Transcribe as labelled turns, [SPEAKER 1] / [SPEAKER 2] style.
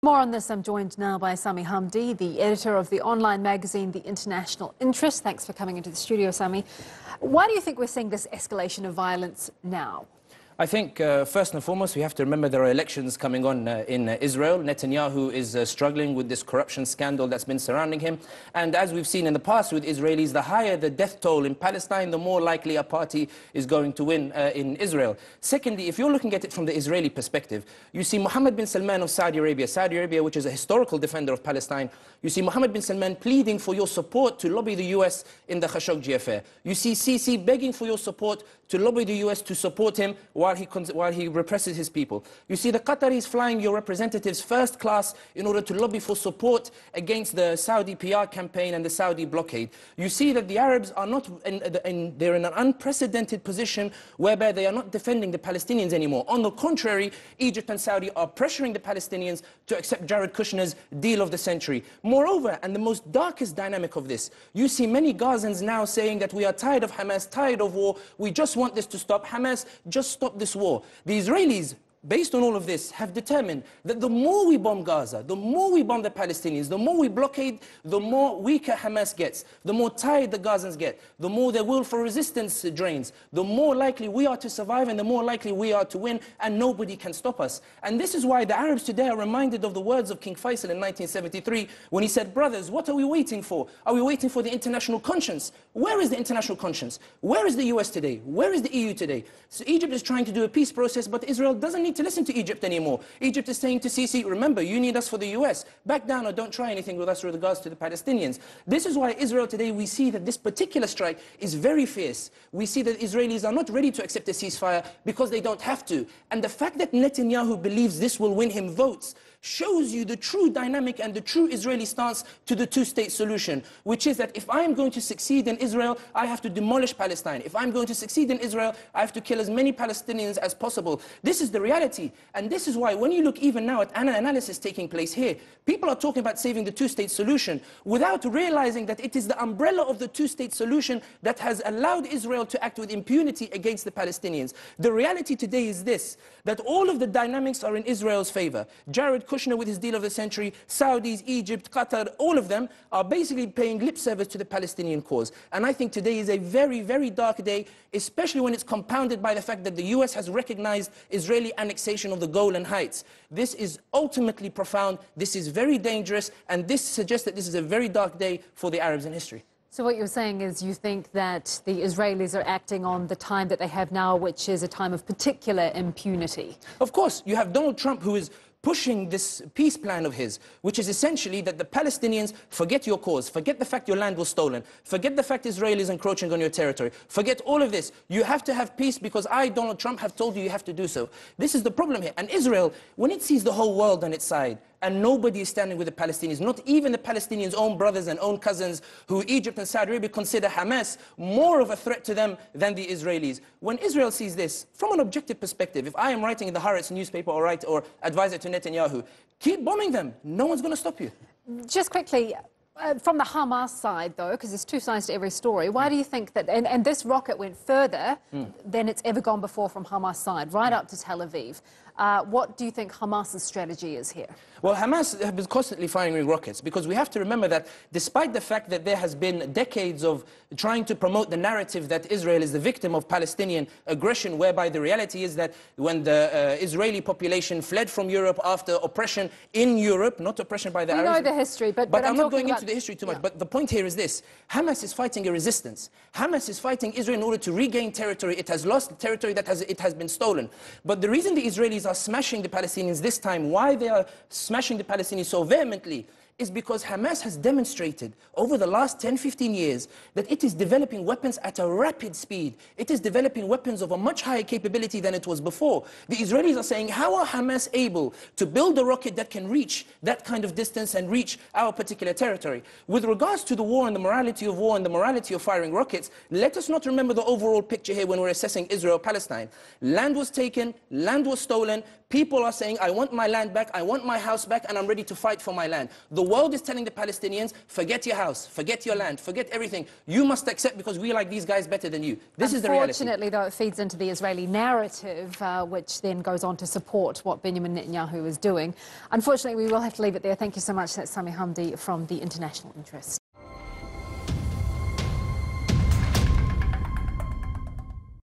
[SPEAKER 1] More on this, I'm joined now by Sami Hamdi, the editor of the online magazine, The International Interest. Thanks for coming into the studio, Sami. Why do you think we're seeing this escalation of violence now?
[SPEAKER 2] I think, first and foremost, we have to remember there are elections coming on in Israel. Netanyahu is struggling with this corruption scandal that's been surrounding him. And as we've seen in the past with Israelis, the higher the death toll in Palestine, the more likely a party is going to win in Israel. Secondly, if you're looking at it from the Israeli perspective, you see Mohammed bin Salman of Saudi Arabia, which is a historical defender of Palestine. You see Mohammed bin Salman pleading for your support to lobby the US in the Khashoggi affair. You see Sisi begging for your support to lobby the US to support him while he represses his people. You see the Qataris flying your representatives first class in order to lobby for support against the Saudi PR campaign and the Saudi blockade. You see that the Arabs are not, they're in an unprecedented position whereby they are not defending the Palestinians anymore. On the contrary, Egypt and Saudi are pressuring the Palestinians to accept Jared Kushner's deal of the century. Moreover, and the most darkest dynamic of this, you see many Gazans now saying that we are tired of Hamas, tired of war, we just want this to stop. Hamas, just stop this war. The Israelis, based on all of this, have determined that the more we bomb Gaza, the more we bomb the Palestinians, the more we blockade, the more weaker Hamas gets, the more tired the Gazans get, the more their will for resistance drains, the more likely we are to survive and the more likely we are to win, and nobody can stop us. And this is why the Arabs today are reminded of the words of King Faisal in 1973 when he said, brothers, what are we waiting for? Are we waiting for the international conscience? Where is the international conscience? Where is the US today? Where is the EU today? So Egypt is trying to do a peace process, but Israel doesn't need to listen to Egypt anymore. Egypt is saying to Sisi, remember, you need us for the US. Back down or don't try anything with us with regards to the Palestinians. This is why Israel today, we see that this particular strike is very fierce. We see that Israelis are not ready to accept a ceasefire because they don't have to. And the fact that Netanyahu believes this will win him votes shows you the true dynamic and the true Israeli stance to the two-state solution, which is that if I am going to succeed in Israel, I have to demolish Palestine. If I'm going to succeed in Israel, I have to kill as many Palestinians as possible. This is the reality. And this is why when you look even now at an analysis taking place here, people are talking about saving the two-state solution without realizing that it is the umbrella of the two-state solution that has allowed Israel to act with impunity against the Palestinians. The reality today is this, that all of the dynamics are in Israel's favor. Jared Kushner with his deal of the century, Saudis, Egypt, Qatar, all of them are basically paying lip service to the Palestinian cause. And I think today is a very, very dark day, especially when it's compounded by the fact that the US has recognized Israeli annexation of the Golan Heights. This is ultimately profound, this is very dangerous, and this suggests that this is a very dark day for the Arabs in history.
[SPEAKER 1] So what you're saying is you think that the Israelis are acting on the time that they have now, which is a time of particular impunity.
[SPEAKER 2] Of course, you have Donald Trump who is pushing this peace plan of his, which is essentially that the Palestinians forget your cause, forget the fact your land was stolen, forget the fact Israel is encroaching on your territory, forget all of this. You have to have peace because I, Donald Trump, have told you you have to do so. This is the problem here. And Israel, when it sees the whole world on its side, and nobody is standing with the Palestinians, not even the Palestinians' own brothers and own cousins, who Egypt and Saudi Arabia consider Hamas more of a threat to them than the Israelis. When Israel sees this, from an objective perspective, if I am writing in the Haaretz newspaper or advisor to Netanyahu, keep bombing them. No one's going to stop you.
[SPEAKER 1] Just quickly, from the Hamas side, though, because there's two sides to every story, why do you think that, and this rocket went further than it's ever gone before from Hamas side, right up to Tel Aviv. What do you think Hamas's strategy is here?
[SPEAKER 2] Well, Hamas have been constantly firing rockets because we have to remember that despite the fact that there has been decades of trying to promote the narrative that Israel is the victim of Palestinian aggression, whereby the reality is that when the Israeli population fled from Europe after oppression in Europe, not oppression by the Arabs.
[SPEAKER 1] We know the history, but
[SPEAKER 2] I'm not going into the history too much. Yeah. But the point here is this. Hamas is fighting a resistance. Hamas is fighting Israel in order to regain territory. It has lost territory that has been stolen. But the reason the Israelis are smashing the Palestinians this time, why they are smashing the Palestinians so vehemently, is because Hamas has demonstrated over the last 10-15 years that it is developing weapons at a rapid speed. It is developing weapons of a much higher capability than it was before. The Israelis are saying, how are Hamas able to build a rocket that can reach that kind of distance and reach our particular territory? With regards to the war and the morality of war and the morality of firing rockets, let us not remember the overall picture here when we're assessing Israel-Palestine. Land was taken, land was stolen, People are saying, I want my land back, I want my house back, and I'm ready to fight for my land. The world is telling the Palestinians, forget your house, forget your land, forget everything. You must accept because we like these guys better than you. This is the reality.
[SPEAKER 1] Unfortunately, though, it feeds into the Israeli narrative, which then goes on to support what Benjamin Netanyahu is doing. Unfortunately, we will have to leave it there. Thank you so much. That's Sami Hamdi from the International Interest.